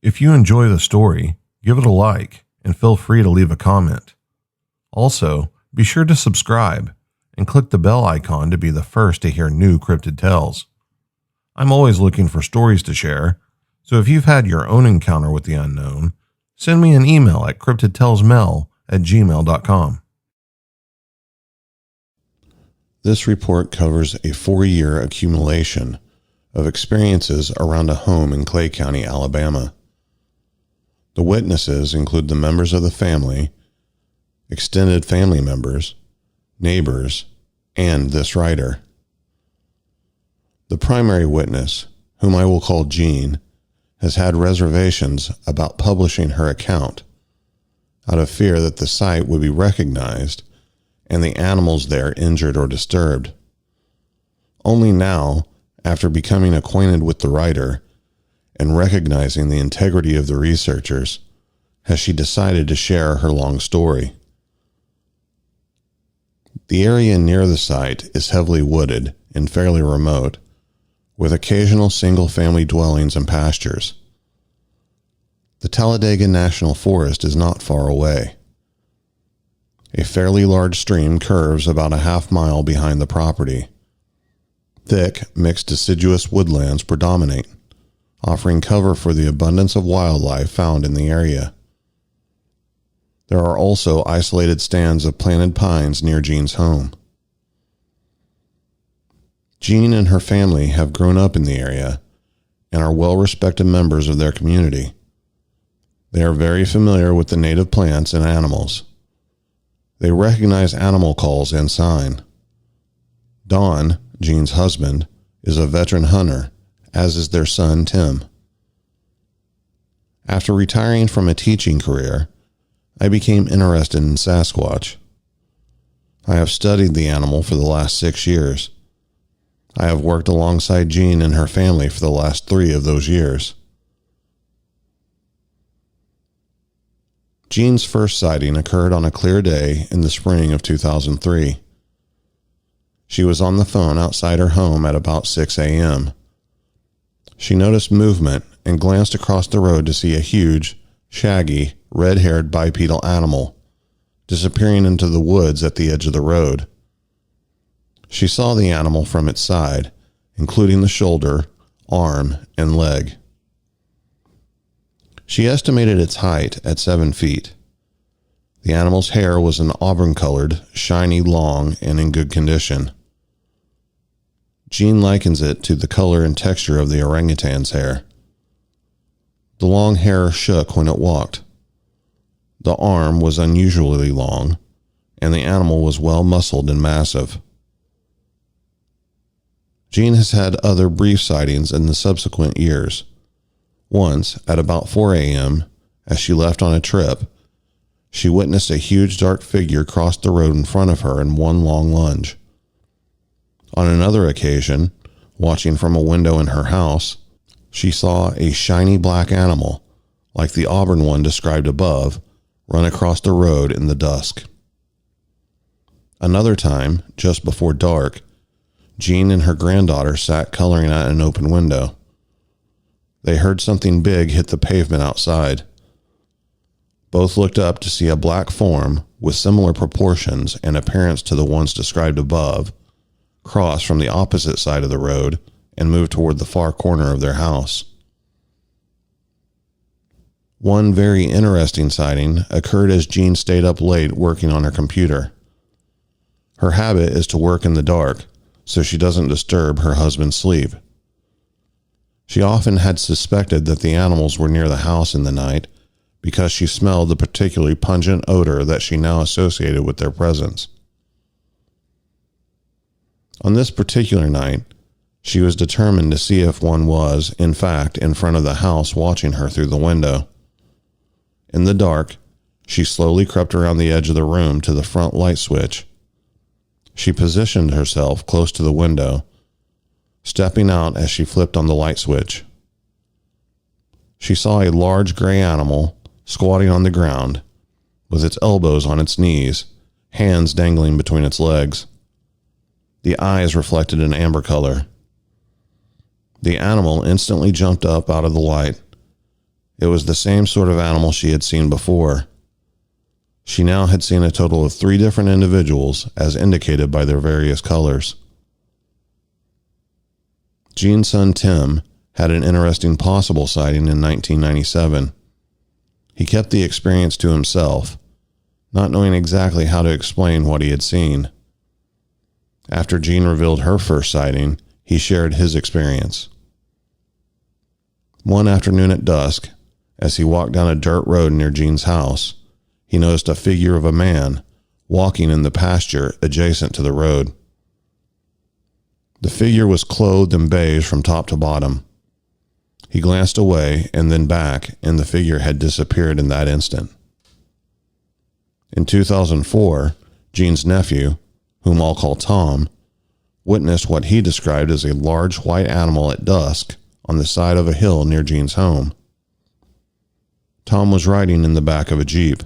If you enjoy the story, give it a like and feel free to leave a comment. Also, be sure to subscribe and click the bell icon to be the first to hear new cryptid tales. I'm always looking for stories to share, so if you've had your own encounter with the unknown, send me an email at cryptidtalesmel@gmail.com. This report covers a 4-year accumulation of experiences around a home in Clay County, Alabama. The witnesses include the members of the family, extended family members, neighbors, and this writer. The primary witness, whom I will call Jean, has had reservations about publishing her account out of fear that the site would be recognized and the animals there injured or disturbed. Only now, after becoming acquainted with the writer and recognizing the integrity of the researchers, has she decided to share her long story. The area near the site is heavily wooded and fairly remote, with occasional single-family dwellings and pastures. The Talladega National Forest is not far away. A fairly large stream curves about a half-mile behind the property. Thick, mixed deciduous woodlands predominate, offering cover for the abundance of wildlife found in the area. There are also isolated stands of planted pines near Jean's home. Jean and her family have grown up in the area and are well-respected members of their community. They are very familiar with the native plants and animals. They recognize animal calls and sign. Don, Jean's husband, is a veteran hunter, as is their son, Tim. After retiring from a teaching career, I became interested in Sasquatch. I have studied the animal for the last 6 years. I have worked alongside Jean and her family for the last 3 of those years. Jean's first sighting occurred on a clear day in the spring of 2003. She was on the phone outside her home at about 6 a.m. She noticed movement and glanced across the road to see a huge, shaggy, red-haired bipedal animal disappearing into the woods at the edge of the road. She saw the animal from its side, including the shoulder, arm, and leg. She estimated its height at 7 feet. The animal's hair was an auburn-colored, shiny, long, and in good condition. Jean likens it to the color and texture of the orangutan's hair. The long hair shook when it walked. The arm was unusually long, and the animal was well-muscled and massive. Jean has had other brief sightings in the subsequent years. Once, at about 4 a.m., as she left on a trip, she witnessed a huge dark figure cross the road in front of her in one long lunge. On another occasion, watching from a window in her house, she saw a shiny black animal, like the auburn one described above, run across the road in the dusk. Another time, just before dark, Jean and her granddaughter sat coloring at an open window. They heard something big hit the pavement outside. Both looked up to see a black form with similar proportions and appearance to the ones described above cross from the opposite side of the road and move toward the far corner of their house. One very interesting sighting occurred as Jean stayed up late working on her computer. Her habit is to work in the dark, so she doesn't disturb her husband's sleep. She often had suspected that the animals were near the house in the night because she smelled the particularly pungent odor that she now associated with their presence. On this particular night, she was determined to see if one was, in fact, in front of the house watching her through the window. In the dark, she slowly crept around the edge of the room to the front light switch. She positioned herself close to the window, stepping out as she flipped on the light switch. She saw a large gray animal squatting on the ground, with its elbows on its knees, hands dangling between its legs. The eyes reflected an amber color. The animal instantly jumped up out of the light. It was the same sort of animal she had seen before. She now had seen a total of 3 different individuals, as indicated by their various colors. Jean's son Tim had an interesting possible sighting in 1997. He kept the experience to himself, not knowing exactly how to explain what he had seen. After Jean revealed her first sighting, he shared his experience. One afternoon at dusk, as he walked down a dirt road near Jean's house, he noticed a figure of a man walking in the pasture adjacent to the road. The figure was clothed in beige from top to bottom. He glanced away and then back, and the figure had disappeared in that instant. In 2004, Jean's nephew, whom I'll call Tom, witnessed what he described as a large white animal at dusk on the side of a hill near Jean's home. Tom was riding in the back of a Jeep.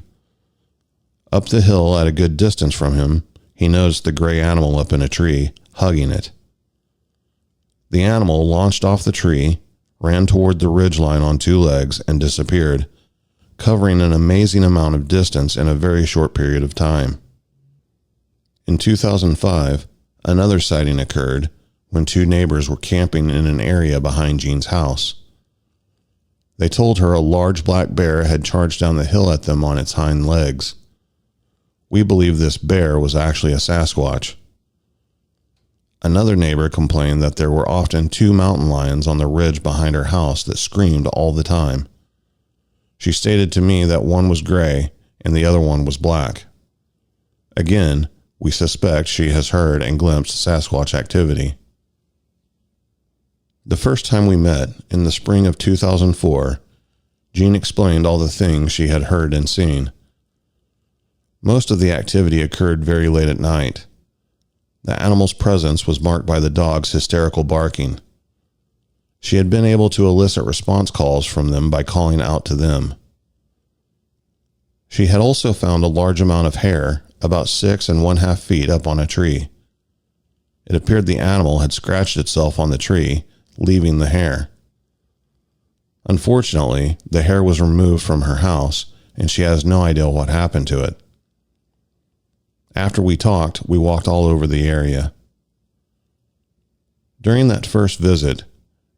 Up the hill at a good distance from him, he noticed the gray animal up in a tree, hugging it. The animal launched off the tree, ran toward the ridgeline on 2 legs, and disappeared, covering an amazing amount of distance in a very short period of time. In 2005, another sighting occurred when 2 neighbors were camping in an area behind Jean's house. They told her a large black bear had charged down the hill at them on its hind legs. We believe this bear was actually a sasquatch. Another neighbor complained that there were often 2 mountain lions on the ridge behind her house that screamed all the time. She stated to me that one was gray and the other one was black. Again, we suspect she has heard and glimpsed Sasquatch activity. The first time we met, in the spring of 2004, Jean explained all the things she had heard and seen. Most of the activity occurred very late at night. The animal's presence was marked by the dog's hysterical barking. She had been able to elicit response calls from them by calling out to them. She had also found a large amount of hair, about 6 1/2 feet up on a tree. It appeared the animal had scratched itself on the tree, leaving the hair. Unfortunately, the hair was removed from her house, and she has no idea what happened to it. After we talked, we walked all over the area. During that first visit,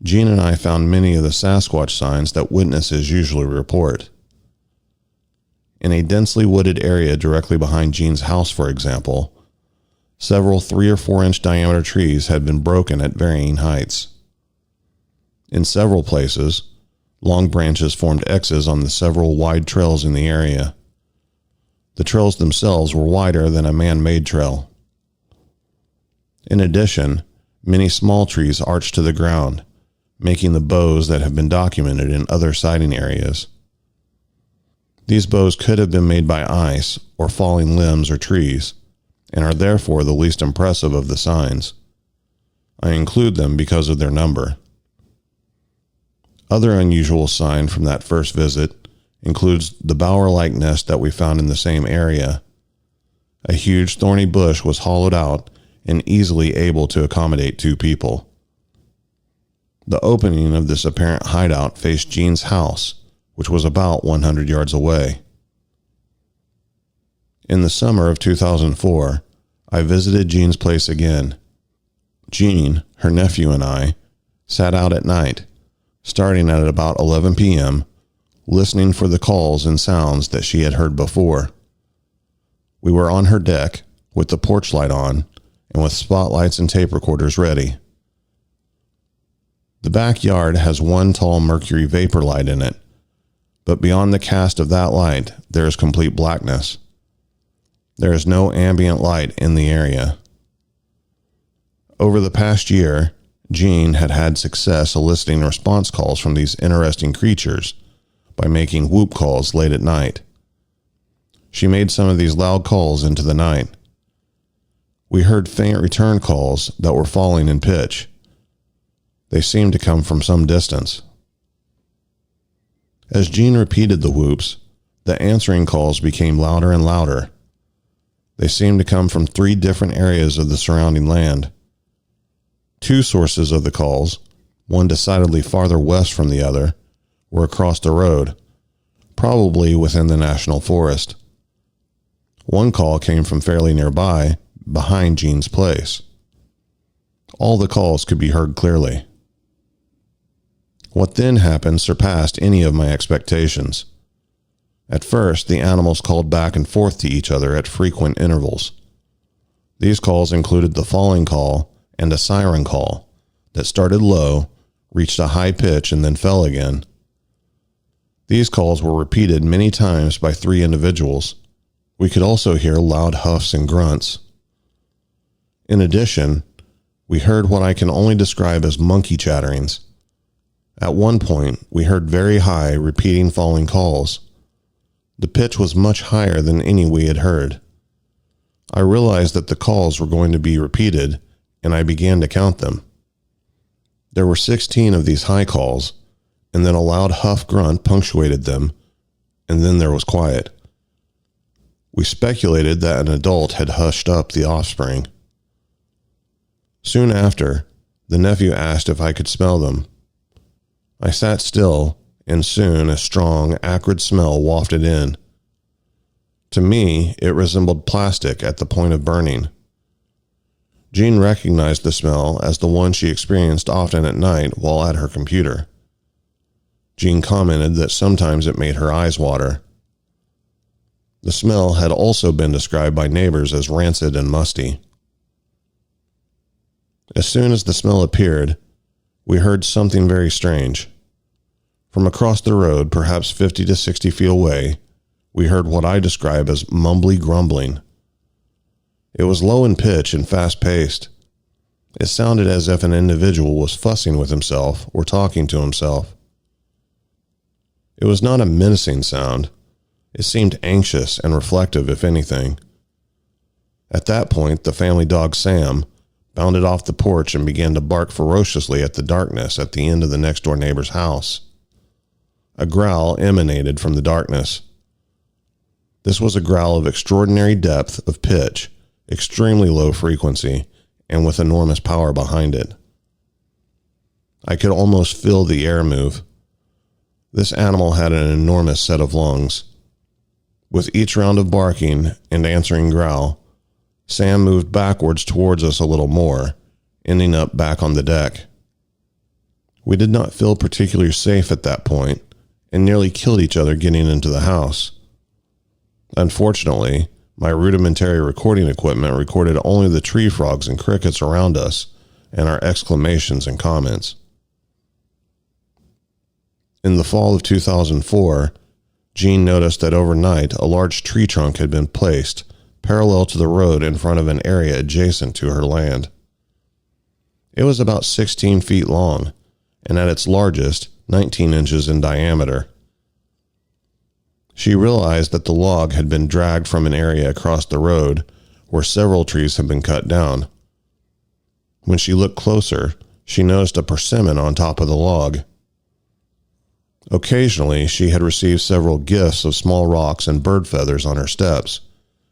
Jean and I found many of the Sasquatch signs that witnesses usually report. In a densely wooded area directly behind Jean's house, for example, several 3 or 4 inch diameter trees had been broken at varying heights. In several places, long branches formed X's on the several wide trails in the area. The trails themselves were wider than a man-made trail. In addition, many small trees arched to the ground, making the bows that have been documented in other sighting areas. These bows could have been made by ice or falling limbs or trees, and are therefore the least impressive of the signs. I include them because of their number. Other unusual sign from that first visit includes the bower-like nest that we found in the same area. A huge thorny bush was hollowed out and easily able to accommodate 2 people. The opening of this apparent hideout faced Jean's house, which was about 100 yards away. In the summer of 2004, I visited Jean's place again. Jean, her nephew, and I sat out at night, starting at about 11 p.m., listening for the calls and sounds that she had heard before. We were on her deck, with the porch light on, and with spotlights and tape recorders ready. The backyard has 1 tall mercury vapor light in it, but beyond the cast of that light, there is complete blackness. There is no ambient light in the area. Over the past year, Jean had had success eliciting response calls from these interesting creatures by making whoop calls late at night. She made some of these loud calls into the night. We heard faint return calls that were falling in pitch. They seemed to come from some distance. As Jean repeated the whoops, the answering calls became louder and louder. They seemed to come from 3 different areas of the surrounding land. 2 sources of the calls, one decidedly farther west from the other, were across the road, probably within the national forest. One call came from fairly nearby, behind Jean's place. All the calls could be heard clearly. What then happened surpassed any of my expectations. At first, the animals called back and forth to each other at frequent intervals. These calls included the falling call and a siren call that started low, reached a high pitch, and then fell again. These calls were repeated many times by 3 individuals. We could also hear loud huffs and grunts. In addition, we heard what I can only describe as monkey chatterings. At one point, we heard very high, repeating falling calls. The pitch was much higher than any we had heard. I realized that the calls were going to be repeated, and I began to count them. There were 16 of these high calls, and then a loud huff grunt punctuated them, and then there was quiet. We speculated that an adult had hushed up the offspring. Soon after, the nephew asked if I could smell them. I sat still, and soon a strong, acrid smell wafted in. To me, it resembled plastic at the point of burning. Jean recognized the smell as the one she experienced often at night while at her computer. Jean commented that sometimes it made her eyes water. The smell had also been described by neighbors as rancid and musty. As soon as the smell appeared, we heard something very strange. From across the road, perhaps 50 to 60 feet away, we heard what I describe as mumbly grumbling. It was low in pitch and fast-paced. It sounded as if an individual was fussing with himself or talking to himself. It was not a menacing sound. It seemed anxious and reflective, if anything. At that point, the family dog Sam bounded off the porch and began to bark ferociously at the darkness at the end of the next-door neighbor's house. A growl emanated from the darkness. This was a growl of extraordinary depth of pitch, extremely low frequency, and with enormous power behind it. I could almost feel the air move. This animal had an enormous set of lungs. With each round of barking and answering growl, Sam moved backwards towards us a little more, ending up back on the deck. We did not feel particularly safe at that point, and nearly killed each other getting into the house. Unfortunately, my rudimentary recording equipment recorded only the tree frogs and crickets around us, and our exclamations and comments. In the fall of 2004, Jean noticed that overnight a large tree trunk had been placed parallel to the road in front of an area adjacent to her land. It was about 16 feet long, and at its largest, 19 inches in diameter. She realized that the log had been dragged from an area across the road where several trees had been cut down. When she looked closer, she noticed a persimmon on top of the log. Occasionally, she had received several gifts of small rocks and bird feathers on her steps,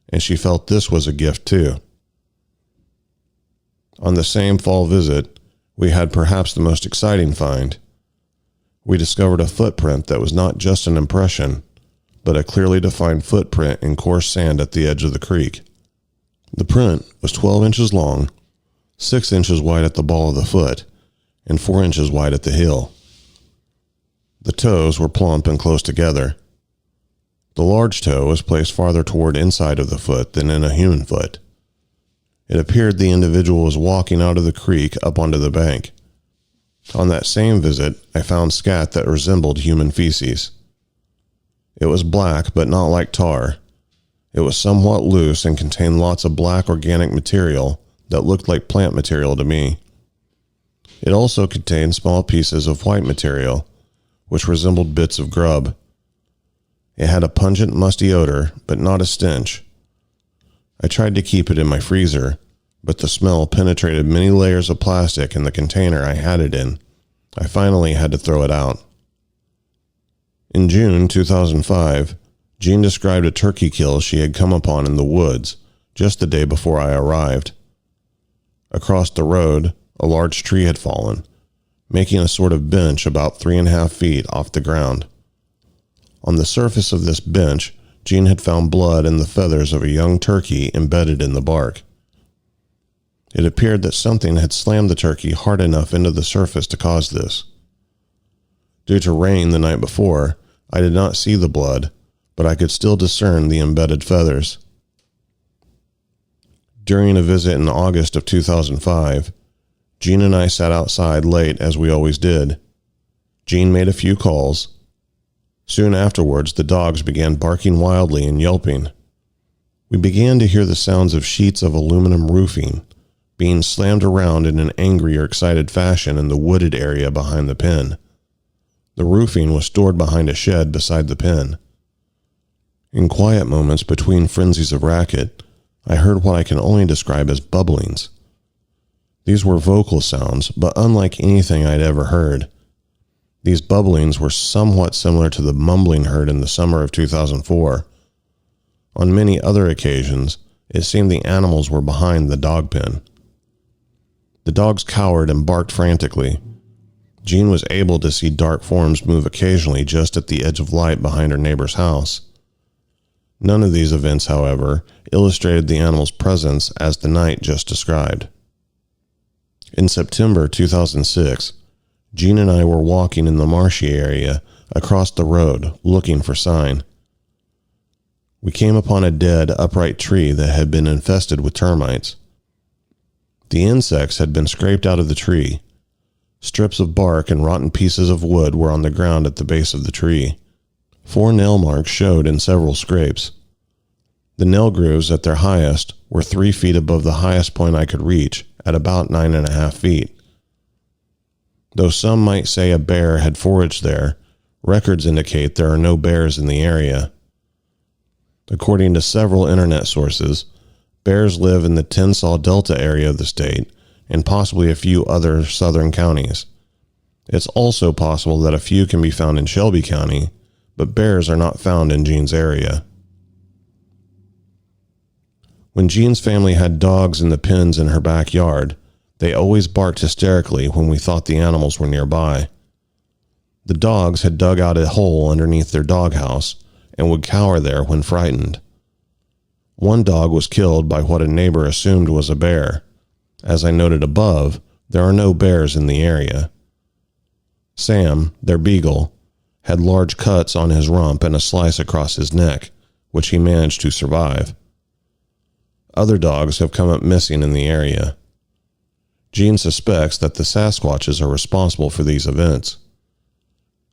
and she felt this was a gift too. On the same fall visit, we had perhaps the most exciting find. We discovered a footprint that was not just an impression, but a clearly defined footprint in coarse sand at the edge of the creek. The print was 12 inches long, 6 inches wide at the ball of the foot, and 4 inches wide at the heel. The toes were plump and close together. The large toe was placed farther toward inside of the foot than in a human foot. It appeared the individual was walking out of the creek up onto the bank. On that same visit, I found scat that resembled human feces. It was black, but not like tar. It was somewhat loose and contained lots of black organic material that looked like plant material to me. It also contained small pieces of white material, which resembled bits of grub. It had a pungent, musty odor, but not a stench. I tried to keep it in my freezer, but the smell penetrated many layers of plastic in the container I had it in. I finally had to throw it out. In June 2005, Jean described a turkey kill she had come upon in the woods just the day before I arrived. Across the road, a large tree had fallen, making a sort of bench about 3.5 feet off the ground. On the surface of this bench, Jean had found blood and the feathers of a young turkey embedded in the bark. It appeared that something had slammed the turkey hard enough into the surface to cause this. Due to rain the night before, I did not see the blood, but I could still discern the embedded feathers. During a visit in August of 2005, Jean and I sat outside late as we always did. Jean made a few calls. Soon afterwards, the dogs began barking wildly and yelping. We began to hear the sounds of sheets of aluminum roofing being slammed around in an angry or excited fashion in the wooded area behind the pen. The roofing was stored behind a shed beside the pen. In quiet moments between frenzies of racket, I heard what I can only describe as bubblings. These were vocal sounds, but unlike anything I'd ever heard. These bubblings were somewhat similar to the mumbling heard in the summer of 2004. On many other occasions, it seemed the animals were behind the dog pen. The dogs cowered and barked frantically. Jean was able to see dark forms move occasionally just at the edge of light behind her neighbor's house. None of these events, however, illustrated the animal's presence as the night just described. In September 2006, Jean and I were walking in the marshy area across the road looking for sign. We came upon a dead, upright tree that had been infested with termites. The insects had been scraped out of the tree. Strips of bark and rotten pieces of wood were on the ground at the base of the tree. 4 nail marks showed in several scrapes. The nail grooves at their highest were 3 feet above the highest point I could reach, at about 9.5 feet. Though some might say a bear had foraged there, records indicate there are no bears in the area. According to several internet sources, bears live in the Tensas Delta area of the state and possibly a few other southern counties. It's also possible that a few can be found in Shelby County, but bears are not found in Jean's area. When Jean's family had dogs in the pens in her backyard, they always barked hysterically when we thought the animals were nearby. The dogs had dug out a hole underneath their doghouse and would cower there when frightened. One dog was killed by what a neighbor assumed was a bear. As I noted above, there are no bears in the area. Sam, their beagle, had large cuts on his rump and a slice across his neck, which he managed to survive. Other dogs have come up missing in the area. Jean suspects that the sasquatches are responsible for these events.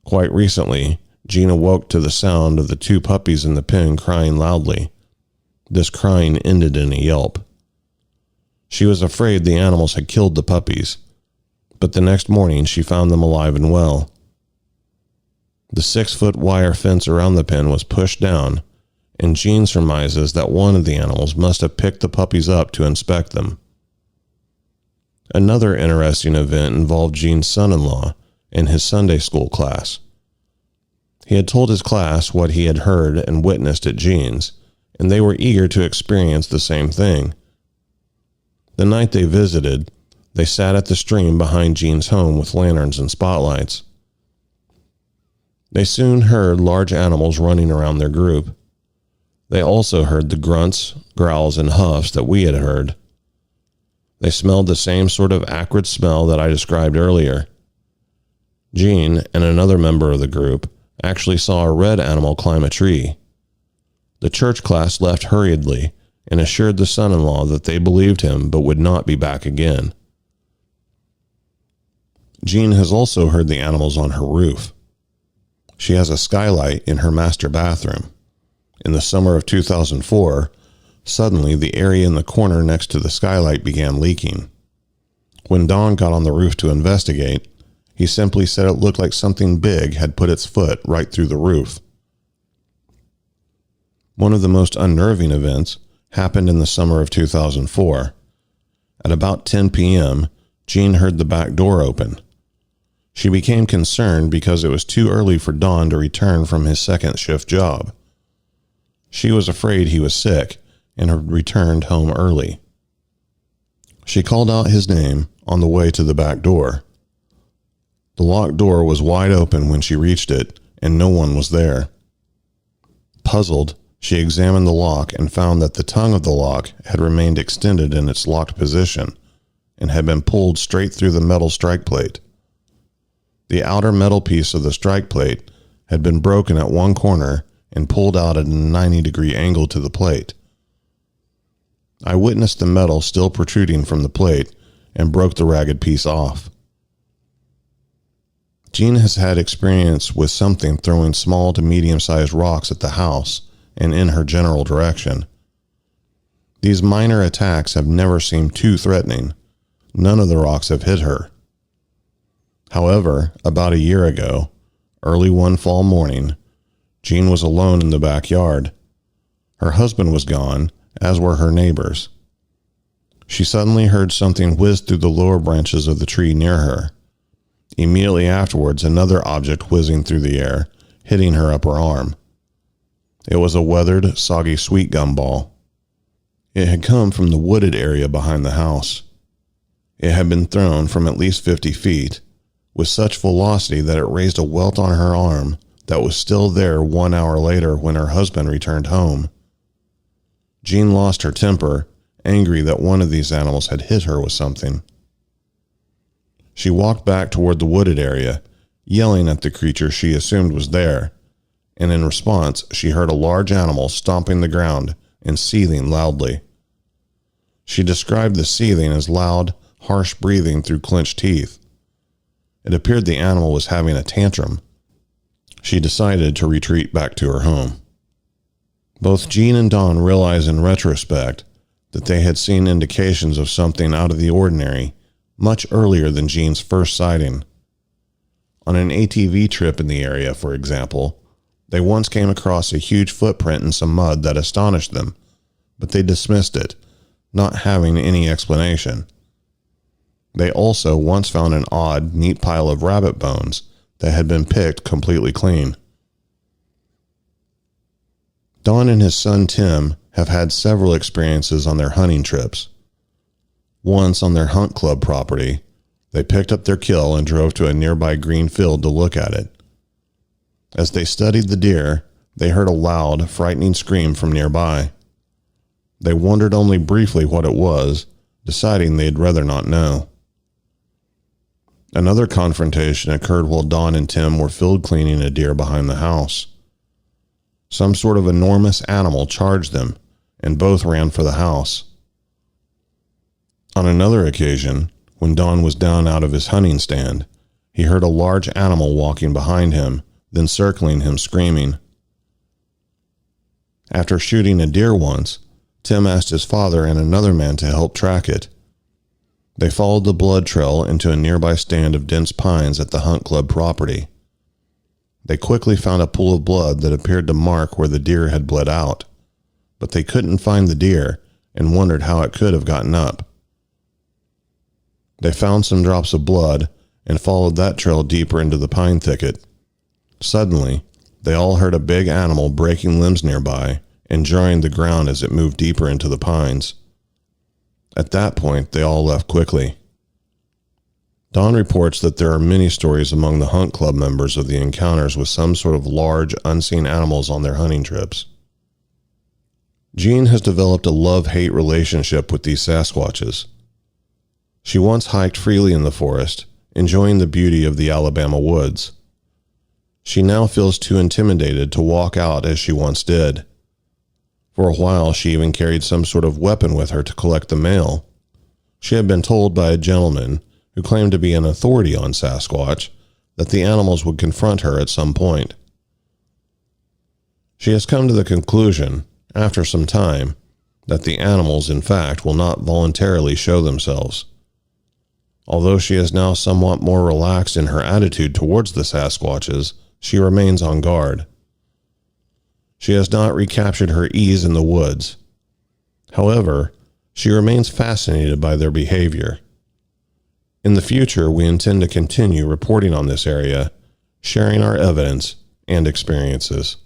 Quite recently, Jean awoke to the sound of the 2 puppies in the pen crying loudly. This crying ended in a yelp. She was afraid the animals had killed the puppies, but the next morning she found them alive and well. The 6-foot wire fence around the pen was pushed down, and Jean surmises that one of the animals must have picked the puppies up to inspect them. Another interesting event involved Jean's son-in-law and his Sunday school class. He had told his class what he had heard and witnessed at Jean's, and they were eager to experience the same thing. The night they visited, they sat at the stream behind Jean's home with lanterns and spotlights. They soon heard large animals running around their group. They also heard the grunts, growls, and huffs that we had heard. They smelled the same sort of acrid smell that I described earlier. Jean and another member of the group actually saw a red animal climb a tree. The church class left hurriedly and assured the son-in-law that they believed him but would not be back again. Jean has also heard the animals on her roof. She has a skylight in her master bathroom. In the summer of 2004, suddenly the area in the corner next to the skylight began leaking. When Don got on the roof to investigate, he simply said it looked like something big had put its foot right through the roof. One of the most unnerving events happened in the summer of 2004. At about 10 p.m., Jean heard the back door open. She became concerned because it was too early for Don to return from his second shift job. She was afraid he was sick and had returned home early. She called out his name on the way to the back door. The locked door was wide open when she reached it, and no one was there. Puzzled, she examined the lock and found that the tongue of the lock had remained extended in its locked position and had been pulled straight through the metal strike plate. The outer metal piece of the strike plate had been broken at one corner and pulled out at a 90-degree angle to the plate. I witnessed the metal still protruding from the plate and broke the ragged piece off. Jean has had experience with something throwing small to medium-sized rocks at the house and in her general direction. These minor attacks have never seemed too threatening. None of the rocks have hit her. However, about a year ago, early one fall morning, Jean was alone in the backyard. Her husband was gone, as were her neighbors. She suddenly heard something whiz through the lower branches of the tree near her. Immediately afterwards, another object whizzing through the air, hitting her upper arm. It was a weathered, soggy sweet gum ball. It had come from the wooded area behind the house. It had been thrown from at least 50 feet, with such velocity that it raised a welt on her arm that was still there 1 hour later when her husband returned home. Jean lost her temper, angry that one of these animals had hit her with something. She walked back toward the wooded area, yelling at the creature she assumed was there, and in response she heard a large animal stomping the ground and seething loudly. She described the seething as loud, harsh breathing through clenched teeth. It appeared the animal was having a tantrum. She decided to retreat back to her home. Both Jean and Dawn realized in retrospect that they had seen indications of something out of the ordinary much earlier than Jean's first sighting. On an ATV trip in the area, for example, they once came across a huge footprint in some mud that astonished them, but they dismissed it, not having any explanation. They also once found an odd, neat pile of rabbit bones that had been picked completely clean. Don and his son Tim have had several experiences on their hunting trips. Once on their hunt club property, they picked up their kill and drove to a nearby green field to look at it. As they studied the deer, they heard a loud, frightening scream from nearby. They wondered only briefly what it was, deciding they'd rather not know. Another confrontation occurred while Don and Tim were field cleaning a deer behind the house. Some sort of enormous animal charged them, and both ran for the house. On another occasion, when Don was down out of his hunting stand, he heard a large animal walking behind him, then circling him, screaming. After shooting a deer once, Tim asked his father and another man to help track it. They followed the blood trail into a nearby stand of dense pines at the hunt club property. They quickly found a pool of blood that appeared to mark where the deer had bled out, but they couldn't find the deer and wondered how it could have gotten up. They found some drops of blood and followed that trail deeper into the pine thicket. Suddenly, they all heard a big animal breaking limbs nearby and jarring the ground as it moved deeper into the pines. At that point, they all left quickly. Don reports that there are many stories among the hunt club members of the encounters with some sort of large, unseen animals on their hunting trips. Jean has developed a love-hate relationship with these Sasquatches. She once hiked freely in the forest, enjoying the beauty of the Alabama woods. She now feels too intimidated to walk out as she once did. For a while, she even carried some sort of weapon with her to collect the mail. She had been told by a gentleman who claimed to be an authority on Sasquatch that the animals would confront her at some point. She has come to the conclusion, after some time, that the animals, in fact, will not voluntarily show themselves. Although she is now somewhat more relaxed in her attitude towards the Sasquatches, she remains on guard. She has not recaptured her ease in the woods. However, she remains fascinated by their behavior. In the future, we intend to continue reporting on this area, sharing our evidence and experiences.